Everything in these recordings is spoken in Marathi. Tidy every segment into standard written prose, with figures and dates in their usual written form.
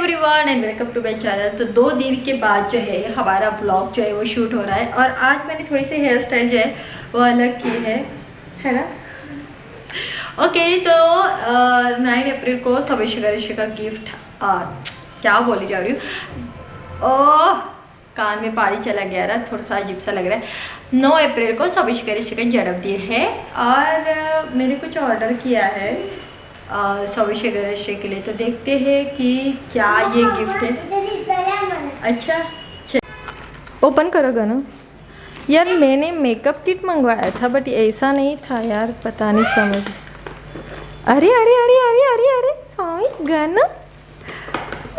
Everyone and welcome to my channel. तो 2 दिन के बाद जो है हमारा व्लॉग जो है वो शूट हो रहा है और आज मैंने थोड़ी सी हेयर स्टाइल जो है वो अलग की है ना। ओके तो 9 अप्रैल को सवेश गणेश का गिफ्ट क्या बोली जा रही हूँ, ओह कान में पानी चला गया रहा, थोड़ा सा अजीब सा लग रहा है। 9 अप्रैल को सवेश गणेश का जन्मदिन है और मैंने कुछ ऑर्डर किया है सवेश गणेश के लिए, तो देखते हैं कि क्या ये गिफ्ट है। अच्छा ओपन करोगा ना यार। मैंने मेकअप किट मंगवाया था बट ऐसा नहीं था यार, पता नहीं समझ। अरे अरे अरे अरे अरे अरे स्वामी गन,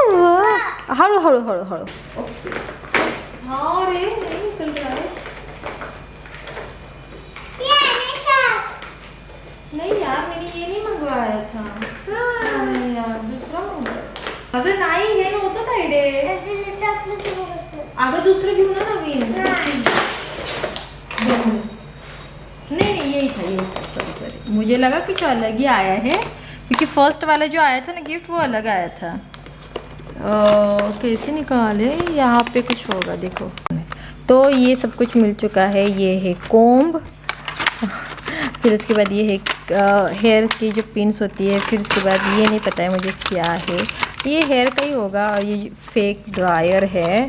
वाह हड़ो हड़ो हड़ो हड़ो। सारे नहीं निकल रहा है। नहीं यार मैंने ये नहीं मंगवाया था। नहीं यार दूसरा मंगवाया। अगर नाही है ना होतं साइड आहे। अगं दुसरं घेऊ ना नवीन। नहीं नहीं यही था सॉरी मुझे लगा कुछ अलग ही आया है क्योंकि फर्स्ट वाला जो आया था ना गिफ्ट वो अलग आया था। कैसे निकाले, यहाँ पे कुछ होगा देखो। तो ये सब कुछ मिल चुका है। ये है कोम्ब, फिर उसके बाद ये है हेयर की जो पिन्स होती है, फिर उसके बाद ये नहीं पता है मुझे क्या है, ये हेयर का ही होगा। और ये फेक ड्रायर है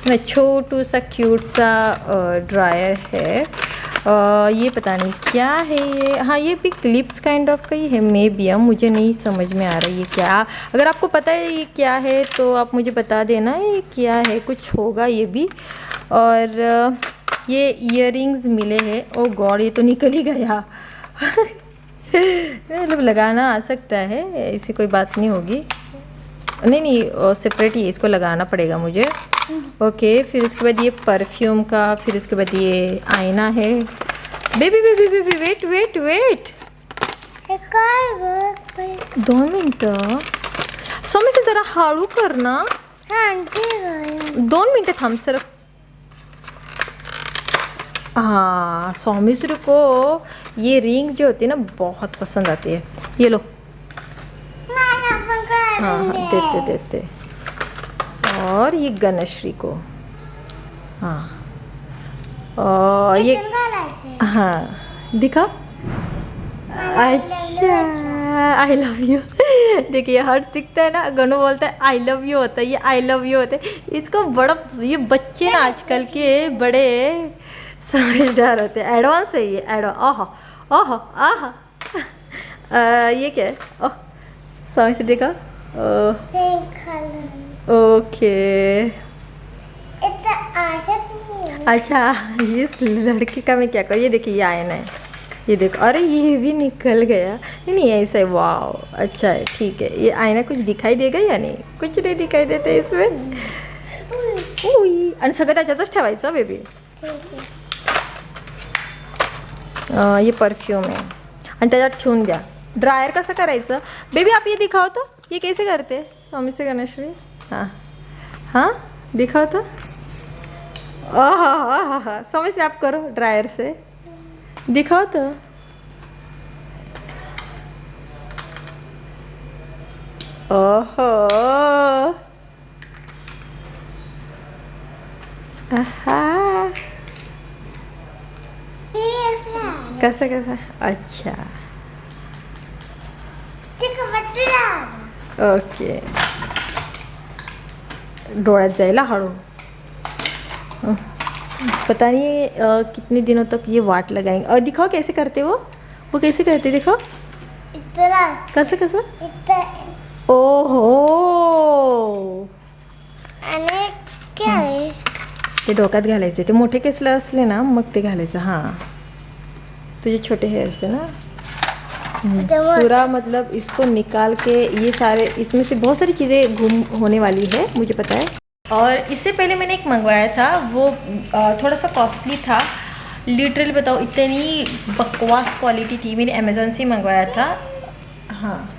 ना, छोटू सा क्यूट सा ड्रायर है। ये पता नहीं क्या है ये। हाँ ये भी क्लिप्स काइंड ऑफ का ही है मे बी, मुझे नहीं समझ में आ रहा है ये क्या। अगर आपको पता है ये क्या है तो आप मुझे बता देना ये क्या है, कुछ होगा ये भी। और ये इयररिंग्स मिले हैं। ओ गॉड ये तो निकल ही गया। मतलब लगाना आ सकता है, ऐसी कोई बात नहीं होगी। नहीं नहीं सेपरेट ही इसको लगाना पड़ेगा मुझे। ओके फिर उसके बाद ये परफ्यूम का, फिर उसके बाद ये आईना है। Baby baby baby wait wait wait 2 minute स्वामी से जरा हळू कर ना। 2 मिनट थांब सर। हाँ सौमिश्र को ये रिंग जो होती है ना बहुत पसंद आती है। ये लो। हाँ हाँ देते देते। और ये गणश्री को, हाँ और ये हाँ दिखा। अच्छा आई लव यू। देखिए हर्ट दिखता है ना, गणू बोलता है आई लव यू होता है, ये आई लव यू होता है। इसको बड़ा ये बच्चे ना आजकल के बड़े समझदार होते हैं, एडवांस है ये एडवांस। आहा आहा आहा ये क्या है? ओह समझ से देखा। ओके अच्छा इस लड़की का मैं क्या करूँ। ये देखिए ये आईना है, ये देखो। अरे ये भी निकल गया। नहीं नहीं ऐसा है, वाह अच्छा है ठीक है। ये आईना कुछ दिखाई देगा या नहीं? कुछ नहीं दिखाई देता इसमें। आणि सगळं त्याच्यातच ठेवायचं बेबी। ये परफ्यूम है आणि त्याच्यात ठेवून द्या। ड्रायर कसं करायचं बेबी आप ये दिखाओ तो, ये कैसे करते स्वामी से गणेश्वरी। हाँ हाँ दिखाओ तो। हाँ समझ रहे आप करो ड्रायर से, दिखाओ तो। ओहो कसं कसं अच्छा ओके डोळ्यात जाएला हळू। पता नहीं कितने दिनों तक ये वाट लगाएंगे। और दिखाओ कैसे करते वो कैसे करते दिखाओ। कसं कसं ओहो क्या आहे ते डोक्यात घालायचे, ते मोठे केसला असले ना मग ते घालायचं। हाँ तुझे छोटे हेयर से ना पूरा मतलब इसको निकाल के ये सारे इसमें से बहुत सारी चीज़ें गुम होने वाली है मुझे पता है। और इससे पहले मैंने एक मंगवाया था वो थोड़ा सा कॉस्टली था, लिटरली बताओ इतनी बकवास क्वालिटी थी। मैंने अमेज़ोन से ही मंगवाया था। हाँ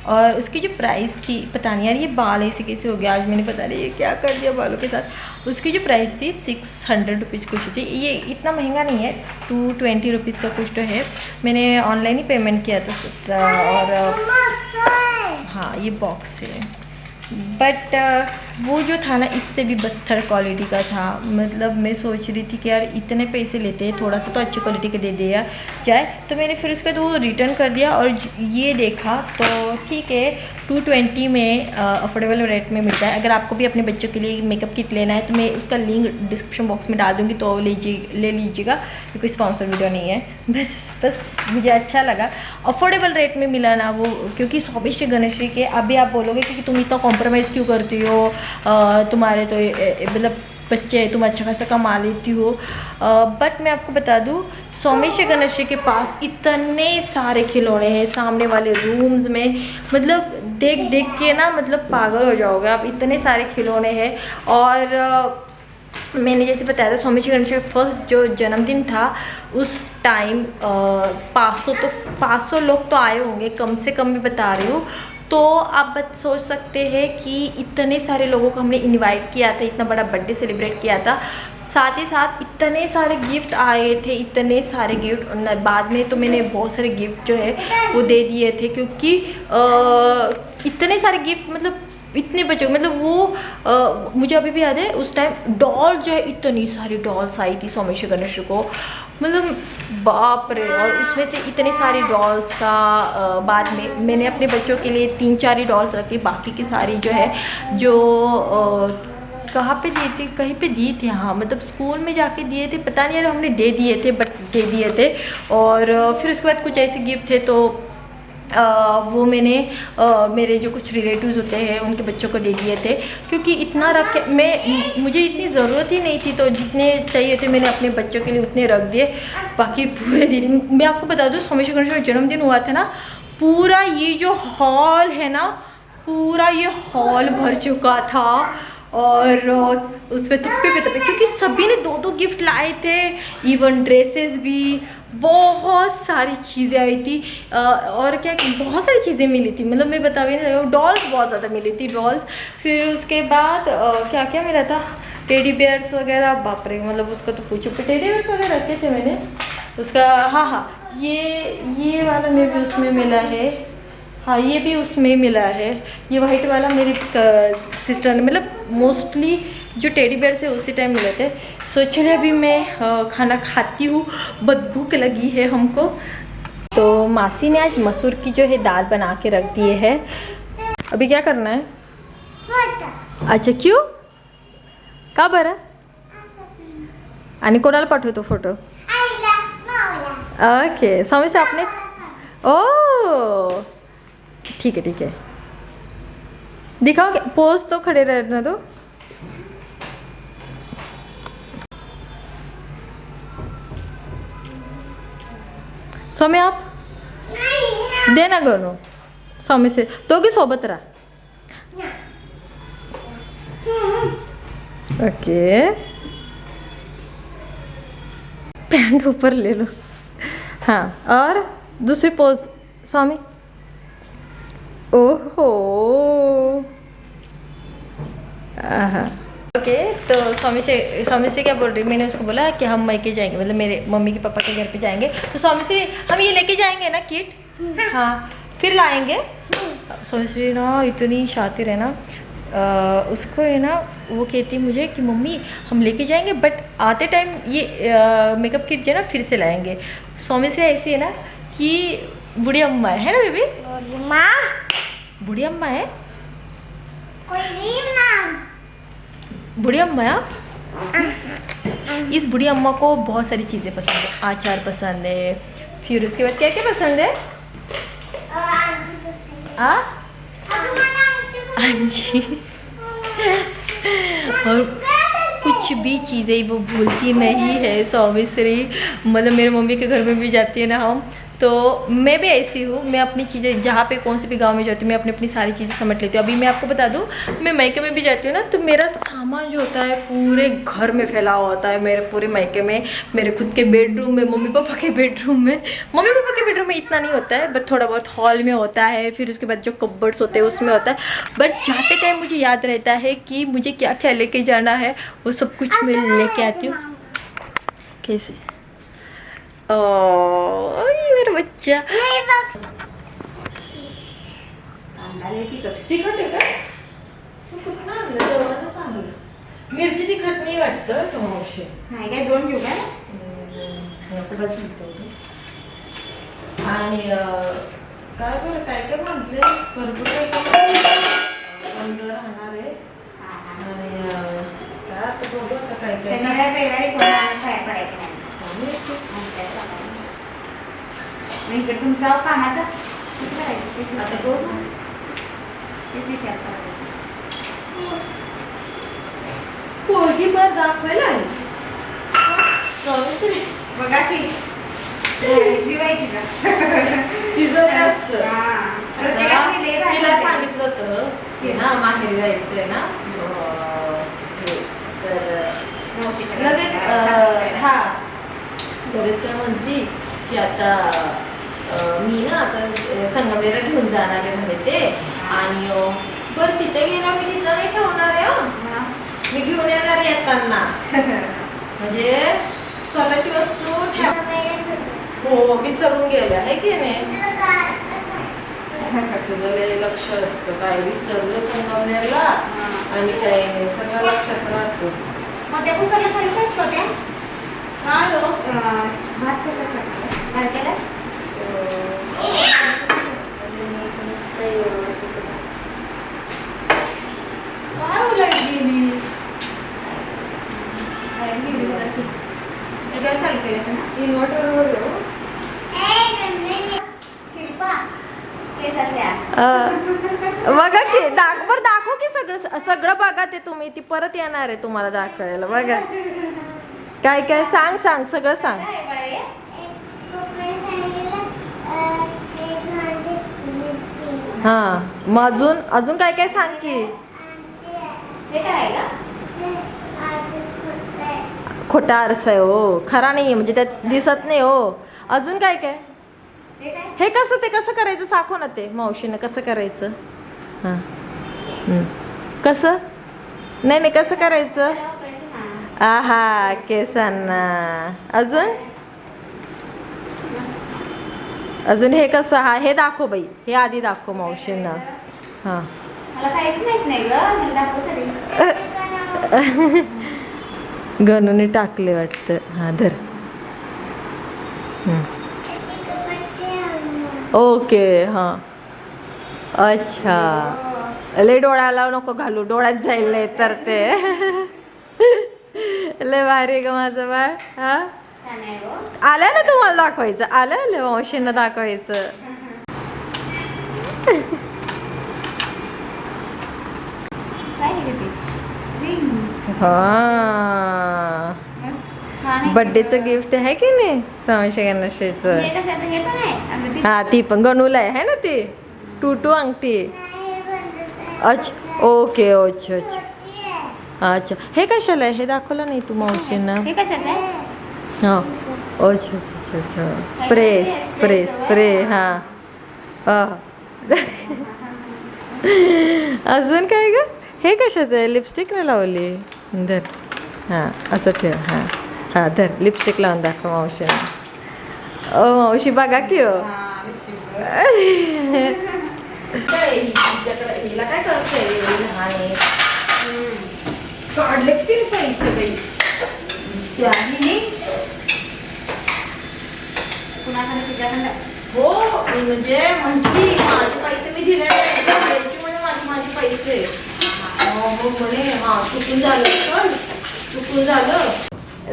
और उसकी जो प्राइस थी पता नहीं यार, ये बाल ऐसे कैसे हो गया आज, मैंने पता नहीं ये क्या कर दिया बालों के साथ। उसकी जो प्राइस थी 600 रुपीज़ कुछ थी। ये इतना महंगा नहीं है, 220 रुपीज़ का कुछ तो है। मैंने ऑनलाइन ही पेमेंट किया था। और हाँ ये बॉक्स है, बट वो जो था ना इससे भी बदतर क्वालिटी का था। मतलब मैं सोच रही थी कि यार इतने पैसे लेते हैं, थोड़ा सा तो अच्छी क्वालिटी का दे दिया जाए। तो मैंने फिर उसके बाद वो रिटर्न कर दिया और ये देखा तो ठीक है 220 में अफोर्डेबल रेट में मिलता है। अगर आपको भी अपने बच्चों के लिए मेकअप किट लेना है तो मैं उसका लिंक डिस्क्रिप्शन बॉक्स में डाल दूँगी, तो ले लीजिएगा। ये कोई स्पॉन्सर वीडियो नहीं है, बस मुझे अच्छा लगा अफोर्डेबल रेट में मिला ना वो। क्योंकि सौमिश्री गणेश्वरी के अभी आप बोलोगे कि तुम इतना कॉम्प्रोमाइज़ क्यों करती हो, तुम्हारे तो मतलब बच्चे तुम अच्छा खासा कमा लेती हो। बट मैं आपको बता दूँ सौमिश्री गणेश्वरी के पास इतने सारे खिलौने हैं सामने वाले रूम्स में, मतलब देख देख के ना मतलब पागल हो जाओगे आप, इतने सारे खिलौने हैं। और मैंने जैसे बताया था सौमिश्री गणेश्वरी का फर्स्ट जो जन्मदिन था उस टाइम 500 लोग तो आए होंगे कम से कम, मैं बता रही हूँ। तो आप बस सोच सकते हैं कि इतने सारे लोगों को हमने इनवाइट किया था, इतना बड़ा बर्थडे सेलिब्रेट किया था, साथ ही साथ इतने सारे गिफ्ट आए थे, इतने सारे गिफ्ट। बाद में तो मैंने बहुत सारे गिफ्ट जो है वो दे दिए थे, क्योंकि इतने सारे गिफ्ट मतलब इतने बच्चों मतलब वो मुझे अभी भी याद है उस टाइम डॉल जो है इतनी सारी डॉल्स आई थी सौमिश्री गणेश्वरी को, मतलब बाप रे। और उसमें से इतनी सारी डॉल्स का बाद में मैंने अपने बच्चों के लिए 3-4 ही डॉल्स रखी, बाकी की सारी जो है जो कहाँ पे दिए थे, कहीं पे दिए थे, हाँ मतलब स्कूल में जाके दिए थे, पता नहीं यार हमने दे दिए थे बट दे दिए थे। और फिर उसके बाद कुछ ऐसे गिफ्ट थे तो वो मैंने मेरे जो कुछ रिलेटिव्स होते हैं उनके बच्चों को दे दिए थे, क्योंकि इतना रख के मुझे इतनी ज़रूरत ही नहीं थी, तो जितने चाहिए थे मैंने अपने बच्चों के लिए उतने रख दिए। बाकी पूरे दिन मैं आपको बता दूँ सौमिश्री गणेश्वरी का जन्मदिन हुआ था ना, पूरा ये जो हॉल है ना पूरा ये हॉल भर चुका था। और उसमें तप्पे पे तप्पे, क्योंकि सभी ने 2-2 गिफ्ट लाए थे, इवन ड्रेसेस भी, बहुत सारी चीज़ें आई थी। और क्या बहुत सारी चीज़ें मिली थी, मतलब मैं बता भी नहीं सकती। डॉल्स बहुत ज़्यादा मिली थी डॉल्स। फिर उसके बाद क्या क्या मिला था, टेडी बेयर्स वगैरह, बाप रे मतलब उसका तो पूछो। टेडी बेयर्स वगैरह रखे थे मैंने उसका, हाँ ये वाला में भी उसमें मिला है, हाँ ये भी उसमें मिला है। ये वाइट वाला मेरी सिस्टर ने, मतलब मोस्टली जो टेडी बेयर से उसी टाइम मिले थे। सो चलिए अभी मैं खाना खाती हूँ, बहुत भूख लगी है हमको। तो मासी ने आज मसूर की जो है दाल बना के रख दिए है। अभी क्या करना है? अच्छा क्यों का बरं? आणि कोणाला पाठवतो फोटो? ओके समय से आपने, ओ ठीक है दिखाओगे, पोज तो खड़े रहना दो। सौम्य आप दे ना गणू, सौम्य से दोघी सोबत राहा। ओके पैंट ऊपर ले लो, हाँ और दूसरी पोज स्वामी। ओहो ओके। तो स्वामी से क्या बोल रही, मैंने उसको बोला कि हम मैके जाएंगे, मतलब मेरे मम्मी के पापा के घर पे जाएंगे। तो स्वामी से हम ये लेके जाएंगे ना किट, हाँ फिर लाएंगे। स्वामी ना इतनी शातिर है ना, उसको है ना वो कहती मुझे कि मम्मी हम लेके जाएंगे बट आते टाइम ये मेकअप किट जो है ना फिर से लाएंगे। स्वामी से ऐसी है ना कि बूढ़ी अम्मा है ना बेबी, बूढ़ी अम्मा है, बूढ़ी अम्मा है। इस बूढ़ी अम्मा को बहुत सारी चीज़ें पसंद है, अचार पसंद है, फिर उसके बाद क्या क्या पसंद है, जी और कुछ भी चीज़ें वो भूलती नहीं है सौमिश्री। मतलब मेरे मम्मी के घर में भी जाती है ना हम, तो मैं भी ऐसी हूँ, मैं अपनी चीज़ें जहाँ पे कौन सी भी गांव में जाती हूँ मैं अपनी सारी चीज़ें समझ लेती हूँ। अभी मैं आपको बता दूँ मैं मायके में भी जाती हूँ ना, तो मेरा सामान जो होता है पूरे घर में फैला हुआ होता है, मेरे पूरे मायके में, मेरे खुद के बेडरूम में, मम्मी पापा के बेडरूम में। मम्मी पापा के बेडरूम में इतना नहीं होता है बट थोड़ा बहुत हॉल में होता है, फिर उसके बाद जो कपबोर्ड्स होते हैं उसमें होता है। बट जाते टाइम मुझे याद रहता है कि मुझे क्या क्या लेके जाना है, वो सब कुछ मैं लेके आती हूँ। कैसे ये मेरा बच्चा मिरची तिखट नाही वाटतं तो मावशी. नाही काय 2 घेऊ काय? आणि काय बरं काय काय म्हटले भरपूर काही बंद राहणार आहे. आणि काय आता बघू आता काय काय शनिवार रविवारी कोणाला बाहेर पडायचं नाही. मग इकडे तुमचा कामाचा किती करायचं? आता बघू तेच विचार करायचा. पोरगी पण दाखवायला आली. चालूच बघा की जीव आहे तिचा. तिचं काय असतं हा. प्रत्येकाची लय भारी तिला असते. सांगितलं होतं की ना माहेरी जायचंय ना तर मावशीच्या लगेच घरात हा लगेच काय म्हणती की आता मी ना आता संगमनेरला घेऊन जाणार आहे म्हणे ते. आणि बरं तिथे गेला मी तिथं नाही ठेवणार आहे हा. मी घेऊन येणार आहे येताना. म्हणजे स्वतःची वस्तू हो विसरून गेल्या आहे की नाही. तुझं लय लक्ष असतं काय विसरलं संगमनेरला आणि काय नाही सगळं लक्षात राहतो. मोठ्या कुकरला करायचं छोट्या काय हो भात कसा करतो भाजलेला काय उलट गेली त्याच्यावर चालू केलं ना इन्व्हर्टरवर हो. किरपा केसातल्या बघा की बरं दाखव की सगळं सगळं बघा ते तुम्ही ती परत येणार आहे तुम्हाला दाखवायला. बघा काय काय सांग सांग सगळं सांग. काय बाळा हे? हा मग अजून अजून काय काय सांग की. हे काय आहे का खोटा आरसा आहे हो खरा नाही आहे म्हणजे त्यात दिसत नाही हो. अजून काय काय हे काय हे कसं ते कसं करायचं साखव ना ते मावशीनं कसं करायचं. हां कसं नाही नाही कसं करायचं. वापरायचं ना आहा केसांना अजून अजून हे कसं हा हे दाखव बाई हे आधी दाखव मावशींना. हां मला काहीच माहित नाही ग मला दाखव तरी गणूने टाकले वाटतं. हां धर. ओके हां अच्छा लय डोळा लावू नको घालू डोळ्यात जाईल नाही तर ते लय भारी ग माझं बाळ. हा छान आहे हो आलं ना तुम्हाला दाखवायचं आलं मावशींना दाखवायचं. काय आहे ग ते रिंग हा मस्त छान आहे बर्थडेचं गिफ्ट आहे की नाही समोसे गणेशचं. हे कशाचं हे पण आहे अंगठी हा ती पण गणूला आहे ना ती टूटू अंगठी. अच्छा ओके अच्छा अच्छा अच्छा हे कशाला आहे हे दाखवलं नाही तू मावशींना. हे कशाचं आहे हां अच्छा अच्छा अच्छा स्प्रे स्प्रे स्प्रे हां हां अजून काय ग हे कशाचं आहे लिपस्टिक नाही लावली. धर हां असं ठेव हां हां धर लिपस्टिक लावून दाखव मावशींना. ओ मावशी बघा की हो काय करते काढले किती पैसे बाई त्याही कुणाकडे तुझ्याकडे हो म्हणजे म्हणती माझे पैसे मी दिले द्यायची म्हणजे माझे पैसे. मग म्हणे हा चुकून झालं चल चुकून झालं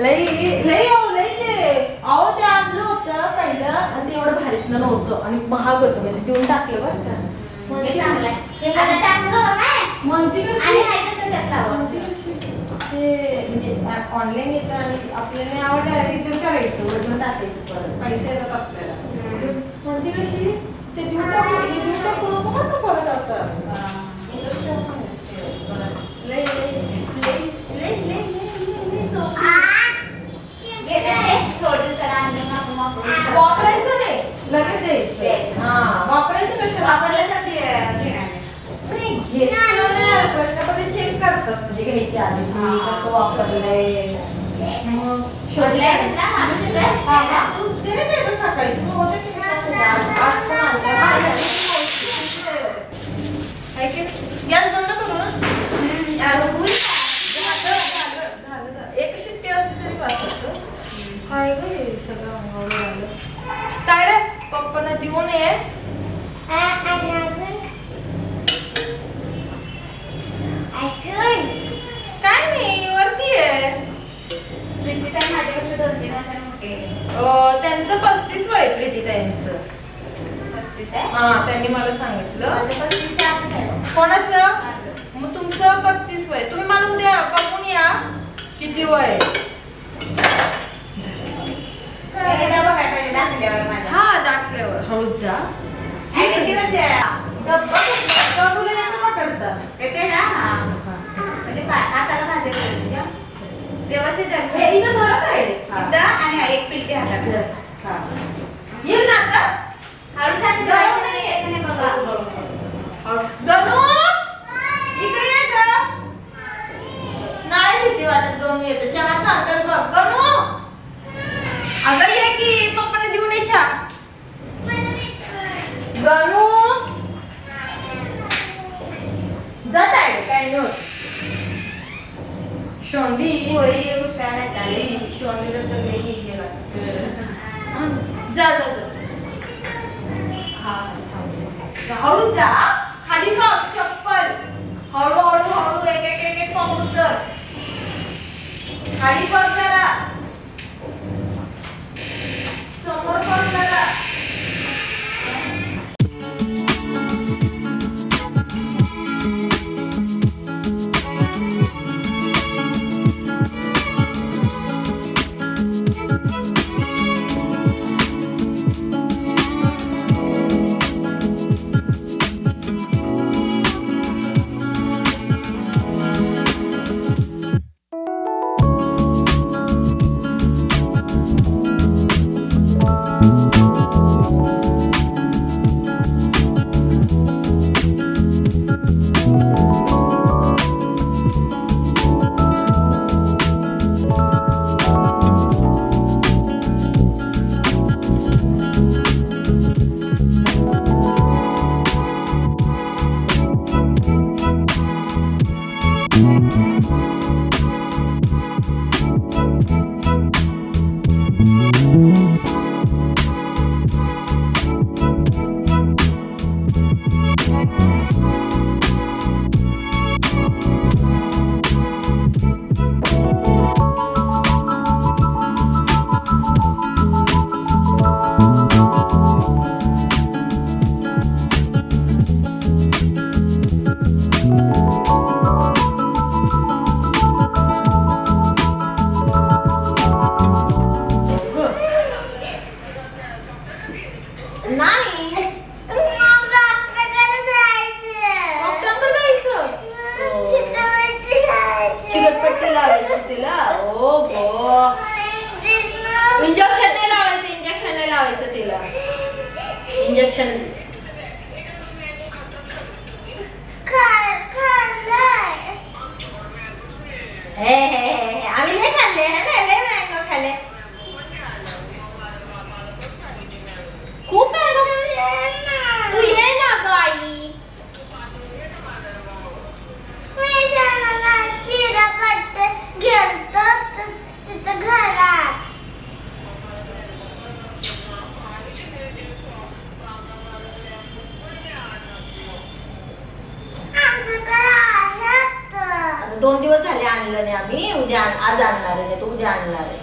लई लई अहो लई ते अहो ते आणलं होतं पहिलं आणि ते एवढं भारीतलं नव्हतं आणि महाग होतं म्हणजे देऊन टाकलं बरं का. हे चांगलं आहे आता टाकलं काय म्हणती आणि कशी हाय तसं त्यात लावा. म्हणती कशी ते म्हणजे ऑनलाईन येतं आणि आपल्याला आवडलं रिटर्न करायचं वजन टाकायचं परत पैसे येतात आपल्याला. म्हणती कशी ते देऊन टाकू हे देऊन टाकू नको बरं का परत आता. लई लई लई लई लई लई गेलं हे थोडं दिवसाला आणलं ना आपण वापरून. वापरायचं नाही लगेच द्यायचं. हां वापरायचं कशाला वापरलं तर ते घेणार नाही घेतलं ना प्रश्नपत्रे चेक करतात म्हणजे घ्यायच्या आधी मी कसं वापरलंय मग शोधलंय ना माणूस येतोय. हा, हा. तू दे ना त्याचं सकाळी तू होते की नाही? आज पण आणलं. हा, या. काय की? गॅस बंद करू ना होईल का? तुमचं 35 वय प्रीती ताईंचं. 35 आहे. हा त्यांनी मला सांगितलं. माझं 35 च्या आतच आहे. कोणाचं? माझं. मग तुमचं 35 वय. तुम्ही मला उद्या बघून या किती वय आहे. एकदा बघायला पाहिजे दाखल्यावर माझ्या. हा दाखल्यावर हळूच जा. ऍक्टिव्हिटीवर ते डबुला जाऊन पकडता. येते ना. हा. म्हणजे हाताला भाजी करायची. व्यवस्थित धर. हे इथं धरा काय इथं आणि हा एक पिलटी हातात. हा येईल ना आता. हळू जाते जाऊ नाही येत नाही बघा. गणू इकडे ये ग. नाही भीती वाटत गणू येतो. चहा सांगतात बघ. गणू अगं ये की पप्पाने देऊन ये चहा. गणू जात आहे काय नाही होत. शोंडी होळी हुशार नाही झाली. शोंडीला तर लई हे लागतं. जा जा जा. हा हळू जा. खाली बघ चप्पल. हळू हळू हळू एक एक एक एक पाऊल उतर. खाली बघ जरा. समोर बघ जरा. इंजेक्शन हे आम्ही लय खाल्ले है ना लय मँगो खाल्ले खूप मँगो तू ये ना ग आई घरात आता 2 दिवस झाले आणलं नाही आम्ही उद्या आज आणणार आहे तो उद्या आणणार आहे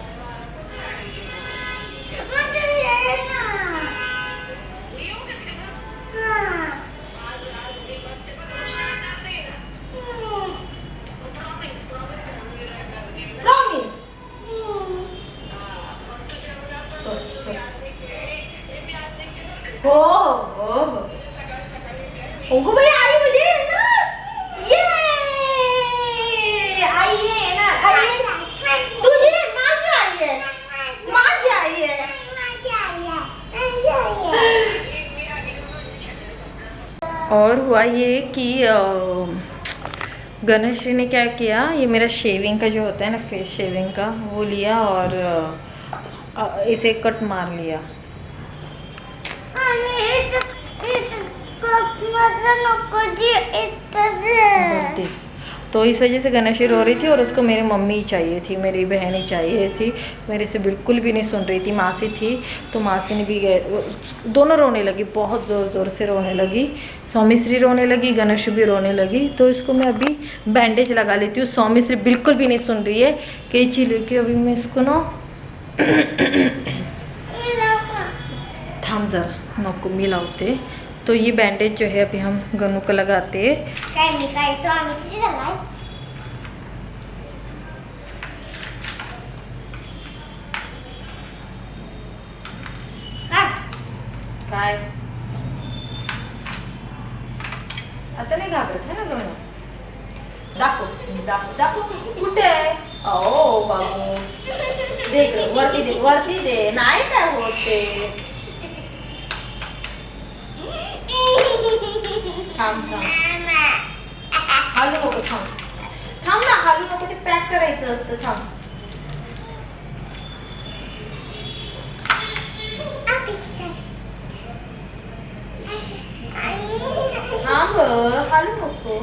प्रॉमिस हो हो हो गो बाई आई उद्या येणार ये आई येणार आई तुझी नाही माझी आई आहे और हुआ ये कि गणेश जी ने क्या किया ये मेरा शेविंग का जो होता है ना फेस शेविंग का वो लिया और इसे कट मार लिया बर्थडे तो इस वजह से गणेश रो रही थी और उसको मेरी मम्मी ही चाहिए थी मेरी बहन ही चाहिए थी मेरे से बिल्कुल भी नहीं सुन रही थी मासी थी तो मासी ने भी गए दोनों रोने लगी बहुत ज़ोर ज़ोर से रोने लगी सौमिश्री रोने लगी गणेश भी रोने लगी तो इसको मैं अभी बैंडेज लगा लेती हूँ सौमिश्री बिल्कुल भी नहीं सुन रही है कैंची लेके अभी मैं इसको ना थांब जरा नको मी लावते. तो ये बैंडेज जो है अभी हम गनू को लगाते. काय मी काय स्वामीश्री झालाय. काय आता नाही घाबरत है ना गनू. दाखव दाखव दाखव कुठे आहे. ओ बाबू दे इकडे, वरती दे नाही काय होते. थांब थांब हालू नको. थांब ना हालू नको. ते पॅक करायचं असतं. थांब थांब हालू नको.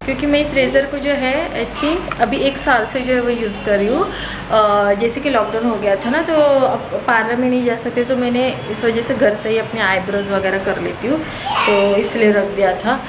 क्योंकि मैं इस रेज़र को जो है आई थिंक अभी 1 साल से जो है वो यूज़ कर रही हूँ. जैसे कि लॉकडाउन हो गया था ना, तो अब पार्लर में नहीं जा सकते, तो मैंने इस वजह से घर से ही अपने आईब्रोज वगैरह कर लेती हूँ, तो इसलिए रख दिया था.